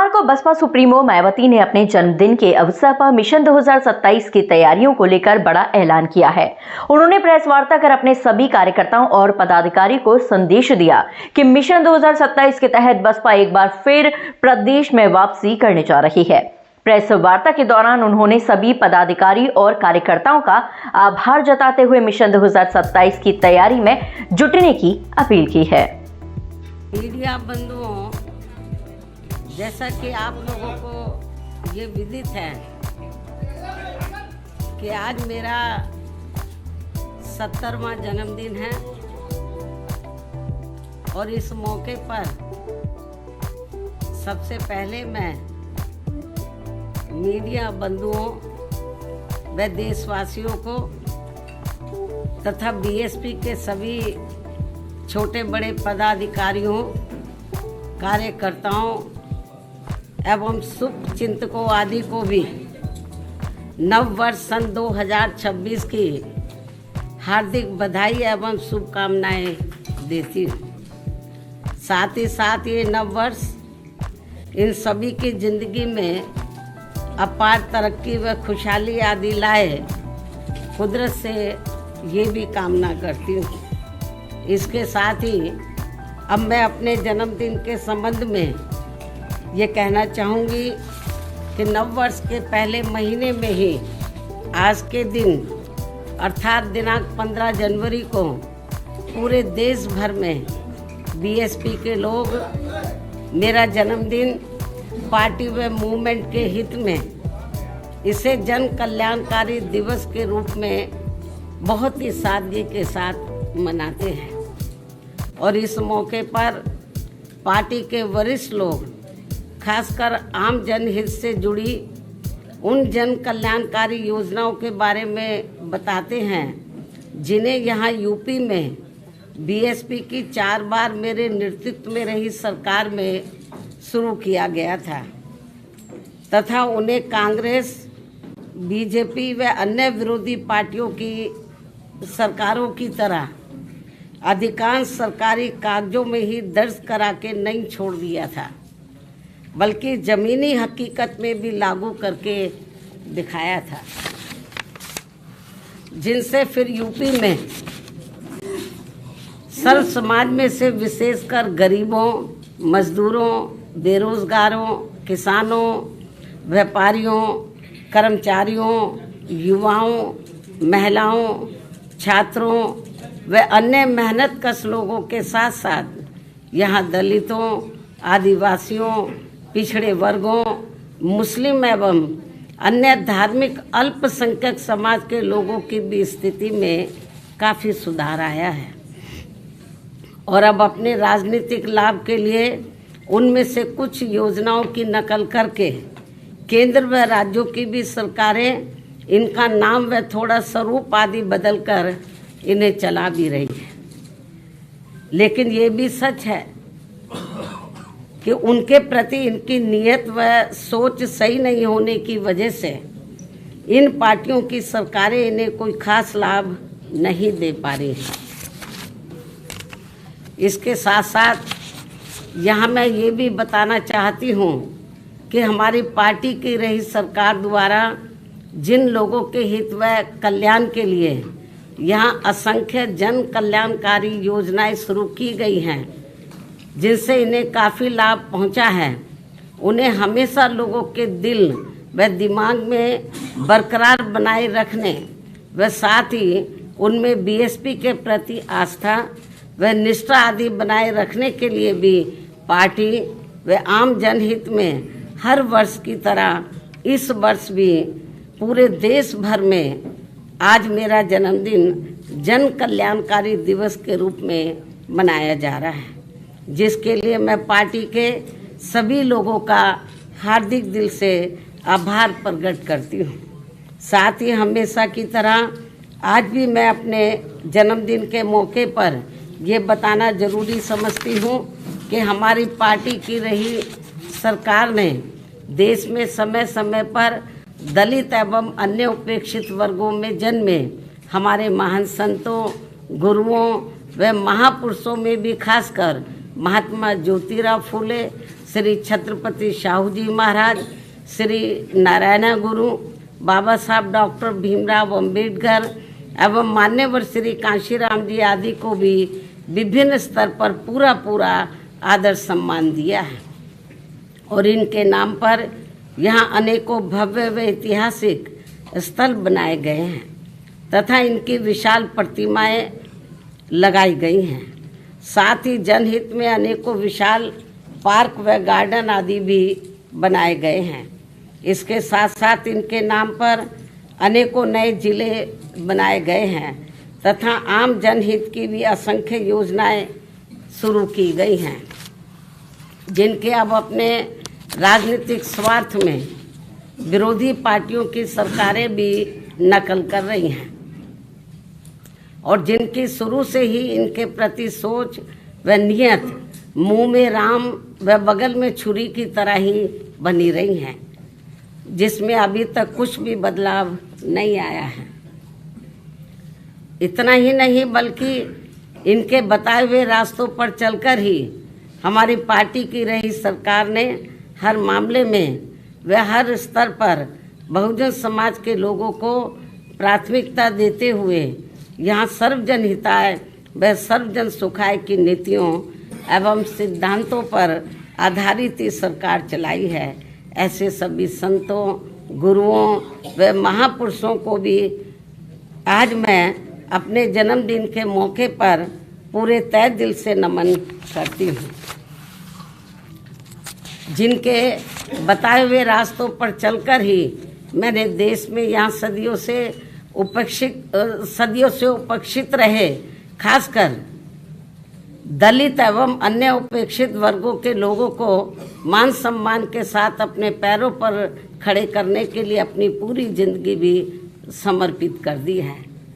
बुधवार को बसपा सुप्रीमो मायावती ने अपने जन्मदिन के अवसर पर मिशन 2027 की तैयारियों को लेकर बड़ा ऐलान किया है। उन्होंने प्रेस वार्ता कर अपने सभी कार्यकर्ताओं और पदाधिकारी को संदेश दिया कि मिशन 2027 के तहत बसपा एक बार फिर प्रदेश में वापसी करने जा रही है। प्रेस वार्ता के दौरान उन्होंने सभी पदाधिकारी और कार्यकर्ताओं का आभार जताते हुए मिशन 2027 की तैयारी में जुटने की अपील की है। मीडिया बंधुओं, जैसा कि आप लोगों को ये विदित है कि आज मेरा 70वां जन्मदिन है और इस मौके पर सबसे पहले मैं मीडिया बंधुओं व देशवासियों को तथा बीएसपी के सभी छोटे बड़े पदाधिकारियों, कार्यकर्ताओं एवं शुभ चिंतकों आदि को भी नव वर्ष सन 2026 की हार्दिक बधाई एवं शुभकामनाएं देती हूँ। साथ ही साथ ये नव वर्ष इन सभी की जिंदगी में अपार तरक्की व खुशहाली आदि लाए, कुदरत से ये भी कामना करती हूँ। इसके साथ ही अब मैं अपने जन्मदिन के संबंध में ये कहना चाहूँगी कि नव वर्ष के पहले महीने में ही आज के दिन अर्थात दिनांक 15 जनवरी को पूरे देश भर में बीएसपी के लोग मेरा जन्मदिन पार्टी व मूवमेंट के हित में इसे जन कल्याणकारी दिवस के रूप में बहुत ही सादगी के साथ मनाते हैं। और इस मौके पर पार्टी के वरिष्ठ लोग खासकर आम जनहित से जुड़ी उन जन कल्याणकारी योजनाओं के बारे में बताते हैं जिन्हें यहाँ यूपी में बीएसपी की 4 बार मेरे नेतृत्व में रही सरकार में शुरू किया गया था तथा उन्हें कांग्रेस, बीजेपी व अन्य विरोधी पार्टियों की सरकारों की तरह अधिकांश सरकारी कागजों में ही दर्ज करा के नहीं छोड़ दिया था, बल्कि जमीनी हकीकत में भी लागू करके दिखाया था, जिनसे फिर यूपी में सर्व समाज में से विशेषकर गरीबों, मजदूरों, बेरोजगारों, किसानों, व्यापारियों, कर्मचारियों, युवाओं, महिलाओं, छात्रों व अन्य मेहनतकश लोगों के साथ साथ यहाँ दलितों, आदिवासियों, पिछड़े वर्गों, मुस्लिम एवं अन्य धार्मिक अल्पसंख्यक समाज के लोगों की भी स्थिति में काफ़ी सुधार आया है। और अब अपने राजनीतिक लाभ के लिए उनमें से कुछ योजनाओं की नकल करके केंद्र व राज्यों की भी सरकारें इनका नाम व थोड़ा स्वरूप आदि बदलकर इन्हें चला भी रही है। लेकिन ये भी सच है कि उनके प्रति इनकी नीयत व सोच सही नहीं होने की वजह से इन पार्टियों की सरकारें इन्हें कोई खास लाभ नहीं दे पा रही हैं। इसके साथ साथ यहाँ मैं ये भी बताना चाहती हूँ कि हमारी पार्टी की रही सरकार द्वारा जिन लोगों के हित व कल्याण के लिए यहाँ असंख्य जन कल्याणकारी योजनाएं शुरू की गई हैं, जिनसे इन्हें काफ़ी लाभ पहुंचा है, उन्हें हमेशा लोगों के दिल व दिमाग में बरकरार बनाए रखने व साथ ही उनमें बीएसपी के प्रति आस्था व निष्ठा आदि बनाए रखने के लिए भी पार्टी व आम जनहित में हर वर्ष की तरह इस वर्ष भी पूरे देश भर में आज मेरा जन्मदिन जन कल्याणकारी दिवस के रूप में मनाया जा रहा है, जिसके लिए मैं पार्टी के सभी लोगों का हार्दिक दिल से आभार प्रकट करती हूँ। साथ ही हमेशा की तरह आज भी मैं अपने जन्मदिन के मौके पर ये बताना जरूरी समझती हूँ कि हमारी पार्टी की रही सरकार ने देश में समय समय पर दलित एवं अन्य उपेक्षित वर्गों में जन्मे हमारे महान संतों, गुरुओं व महापुरुषों में भी खासकर महात्मा ज्योतिराव फूले, श्री छत्रपति शाहू जी महाराज, श्री नारायण गुरु, बाबा साहब डॉक्टर भीमराव अंबेडकर एवं मान्यवर श्री कांशीराम जी आदि को भी विभिन्न स्तर पर पूरा आदर सम्मान दिया है और इनके नाम पर यहाँ अनेकों भव्य व ऐतिहासिक स्थल बनाए गए हैं तथा इनकी विशाल प्रतिमाएं लगाई गई हैं। साथ ही जनहित में अनेकों विशाल पार्क व गार्डन आदि भी बनाए गए हैं। इसके साथ साथ इनके नाम पर अनेकों नए जिले बनाए गए हैं तथा आम जनहित की भी असंख्य योजनाएं शुरू की गई हैं, जिनके अब अपने राजनीतिक स्वार्थ में विरोधी पार्टियों की सरकारें भी नकल कर रही हैं और जिनकी शुरू से ही इनके प्रति सोच व नियत मुंह में राम व बगल में छुरी की तरह ही बनी रही हैं, जिसमें अभी तक कुछ भी बदलाव नहीं आया है। इतना ही नहीं बल्कि इनके बताए हुए रास्तों पर चलकर ही हमारी पार्टी की रही सरकार ने हर मामले में व हर स्तर पर बहुजन समाज के लोगों को प्राथमिकता देते हुए यहाँ सर्वजन हिताय व सर्वजन सुखाय की नीतियों एवं सिद्धांतों पर आधारित ही सरकार चलाई है। ऐसे सभी संतों, गुरुओं व महापुरुषों को भी आज मैं अपने जन्मदिन के मौके पर पूरे तहे दिल से नमन करती हूँ, जिनके बताए हुए रास्तों पर चलकर ही मैंने देश में यहाँ सदियों से उपेक्षित रहे खासकर दलित एवं अन्य उपेक्षित वर्गों के लोगों को मान सम्मान के साथ अपने पैरों पर खड़े करने के लिए अपनी पूरी जिंदगी भी समर्पित कर दी है।